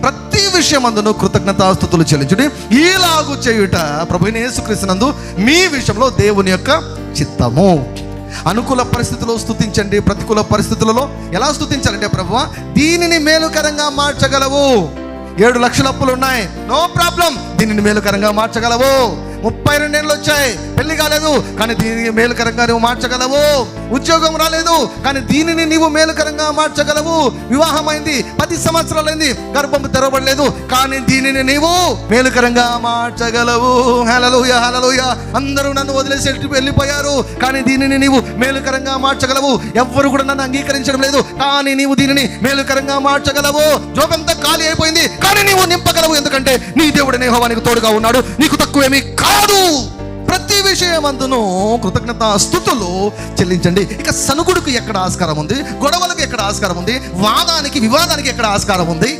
ప్రతి విషయమందును కృతజ్ఞతాస్తుతులు చెల్లించుడి, ఈలాగు చేయుట ప్రభువైన యేసుక్రీస్తునందు మీ విషయంలో దేవుని యొక్క చిత్తము. అనుకూల పరిస్థితుల్లో స్తుతించండి, ప్రతికూల పరిస్థితులలో ఎలా స్తుతించాలంటే, ప్రభువా దీనిని మేలుకరంగా మార్చగలవు. 7 లక్షల అప్పులు ఉన్నాయి, నో ప్రాబ్లం, దీనిని మేలుకరంగా మార్చగలవు. 32 ఏళ్ళు వచ్చాయి, పెళ్లి కాలేదు, కానీ దీనిని మేలుకరంగా నువ్వు మార్చగలవు. ఉద్యోగం రాలేదు, కానీ దీనిని నీవు మేలుకరంగా మార్చగలవు. వివాహమైంది, 10 సంవత్సరాలైంది, గర్భం తెరవబడలేదు, కానీ దీనిని నీవు మేలుకరంగా మార్చగలవు. హల్లెలూయా, హల్లెలూయా. అందరూ నన్ను వదిలేసి వెళ్ళిపోయారు, కానీ దీనిని నీవు మేలుకరంగా మార్చగలవు. ఎవ్వరు కూడా నన్ను అంగీకరించడం లేదు, కానీ నీవు దీనిని మేలుకరంగా మార్చగలవు. జోగంతా ఖాళీ అయిపోయింది, కానీ నీవు నింపగలవు. ఎందుకంటే నీ దేవుడు యెహోవా నీకు తోడుగా ఉన్నాడు, నీకు తక్కువేమీ కాదు. ప్రతి విషయమందును కృతజ్ఞతాస్తుతులు చెల్లించండి. ఇక సనుగుడుకు ఎక్కడ ఆస్కారం ఉంది? గొడవలకు ఎక్కడ ఆస్కారం ఉంది? వాదానికి వివాదానికి ఎక్కడ ఆస్కారం ఉంది?